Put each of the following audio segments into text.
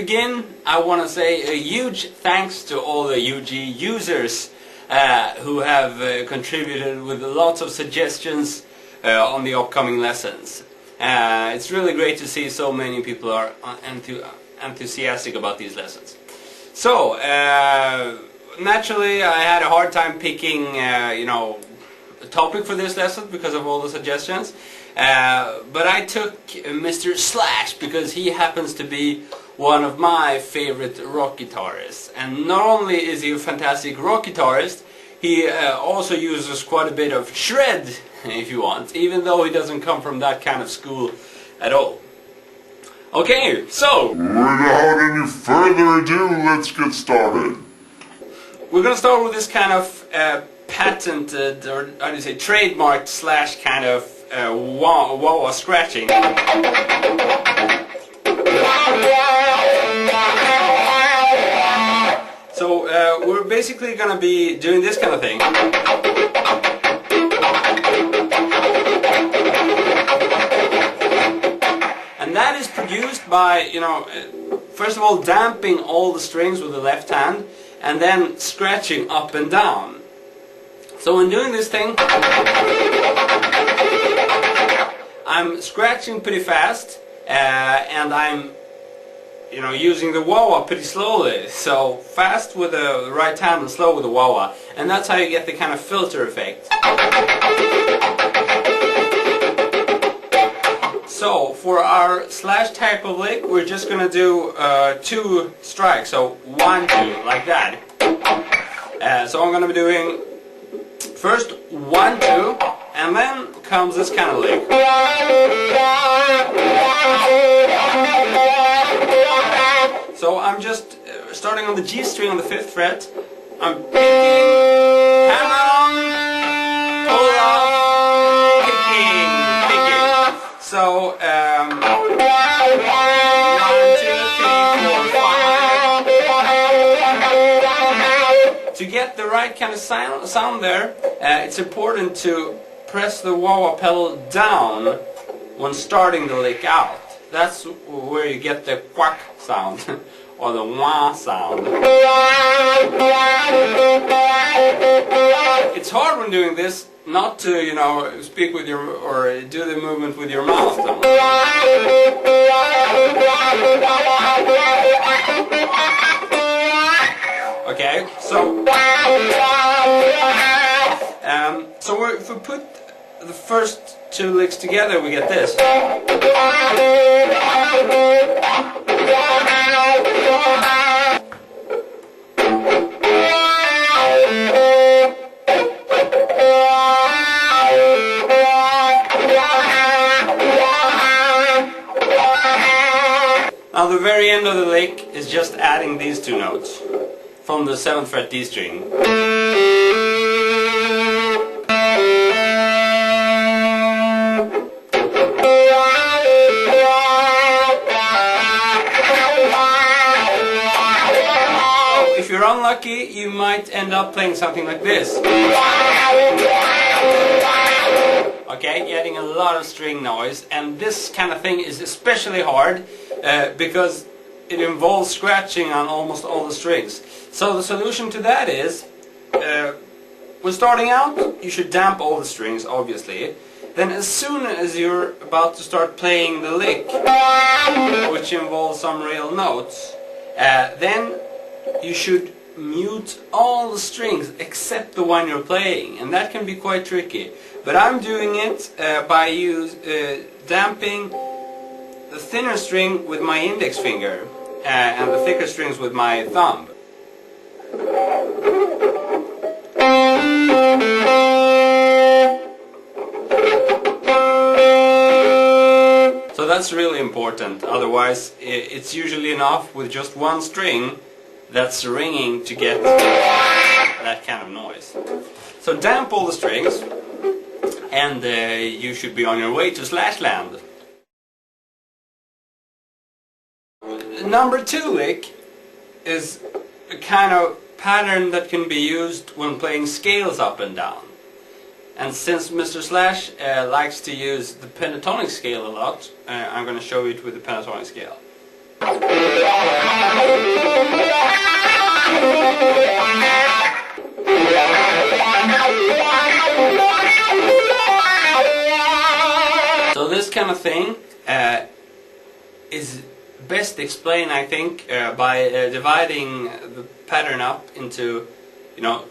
begin, I want to say a huge thanks to all the UG users who have contributed with lots of suggestions on the upcoming lessons. It's really great to see so many people are enthusiastic about these lessons. So, naturally I had a hard time picking, a topic for this lesson because of all the suggestions. But I took Mr. Slash because he happens to be one of my favorite rock guitarists. And not only is he a fantastic rock guitarist, he also uses quite a bit of shred, if you want, even though he doesn't come from that kind of school at all. Okay, so without any further ado, let's get started. We're gonna start with this kind of patented, or how do you say, trademarked Slash kind of wah-wah scratching. So we're basically gonna be doing this kind of thing. And that is produced by, first of all damping all the strings with the left hand and then scratching up and down. So when doing this thing, I'm scratching pretty fast and I'm using the wah-wah pretty slowly. So fast with the right hand and slow with the wah-wah. And that's how you get the kind of filter effect. So for our Slash type of lick, we're just gonna do 2 strikes. So 1, 2, like that. So I'm gonna be doing first 1, 2, and then comes this kind of lick. So I'm just starting on the G string on the 5th fret. I'm picking, hammer on, pull off, picking. So 1, 2, 3, 4, 5. To get the right kind of sound there, it's important to press the wah-wah pedal down when starting the lick out. That's where you get the quack sound, or the wah sound. It's hard when doing this not to, speak with your, or do the movement with your mouth. Okay, so if we put the first 2 licks together, we get this. Now the very end of the lick is just adding these 2 notes from the 7th fret D string. If you're unlucky, you might end up playing something like this. Okay, getting a lot of string noise, and this kind of thing is especially hard because it involves scratching on almost all the strings. So the solution to that is, when starting out, you should damp all the strings, obviously. Then as soon as you're about to start playing the lick, which involves some real notes, then you should mute all the strings except the one you're playing, and that can be quite tricky. But I'm doing it by damping the thinner string with my index finger and the thicker strings with my thumb. So that's really important, otherwise it's usually enough with just 1 string that's ringing to get that kind of noise. So damp all the strings, and you should be on your way to Slash land. Number 2 lick is a kind of pattern that can be used when playing scales up and down. And since Mr. Slash likes to use the pentatonic scale a lot, I'm going to show it with the pentatonic scale. So this kind of thing is best explained, I think, by dividing the pattern up into,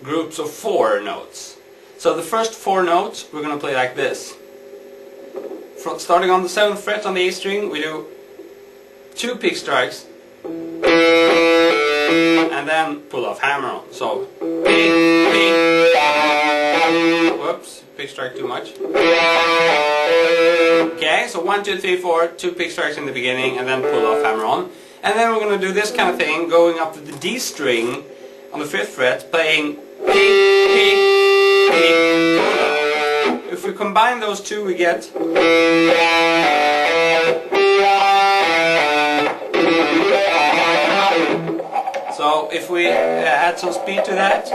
groups of 4 notes. So the first 4 notes we're going to play like this. Starting on the 7th fret on the A string, we do 2 pick strikes and then pull off hammer on. So pick, pick. Whoops, pick strike too much. Okay, so 1, 2, 3, 4, 2 pick strikes in the beginning and then pull off hammer on. And then we're going to do this kind of thing, going up to the D string on the 5th fret, playing pick, pick, pick, pull off. If we combine those two, we get. So if we add some speed to that.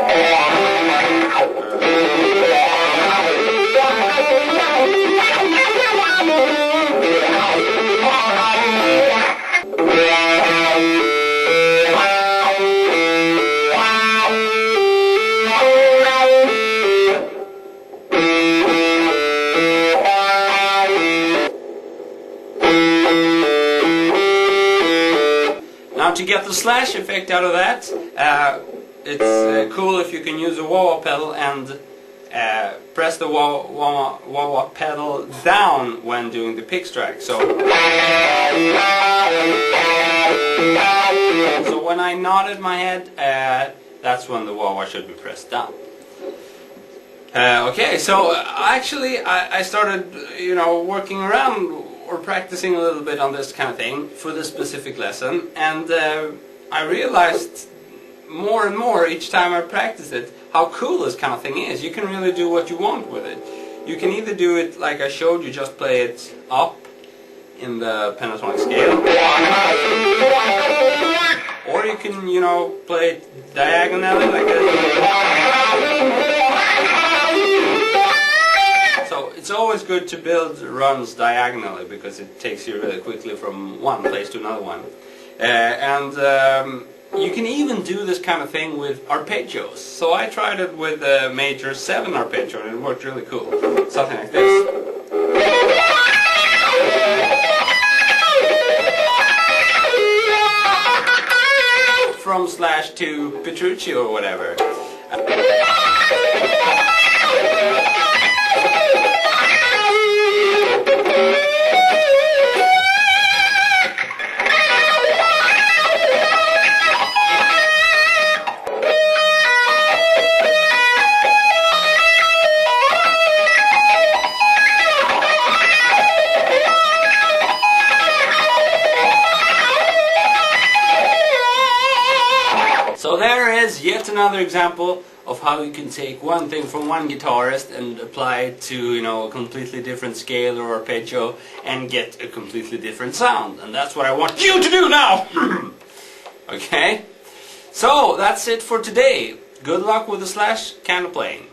Now to get the slash effect out of that, it's cool if you can use a wah-wah pedal and press the wah-wah pedal down when doing the pick strike. So when I nodded my head, that's when the wah-wah should be pressed down. Okay, so actually I started, working around or practicing a little bit on this kind of thing for this specific lesson, and I realized more and more each time I practice it how cool this kind of thing is. You can really do what you want with it. You can either do it like I showed you, just play it up in the pentatonic scale, or you can, play it diagonally like this. So it's always good to build runs diagonally because it takes you really quickly from one place to another one. You can even do this kind of thing with arpeggios. So I tried it with a major 7 arpeggio and it worked really cool. Something like this. From Slash to Petrucci or whatever. So there is yet another example of how you can take one thing from one guitarist and apply it to, a completely different scale or arpeggio and get a completely different sound. And that's what I want you to do now! Okay? So, that's it for today. Good luck with the Slash kind of playing.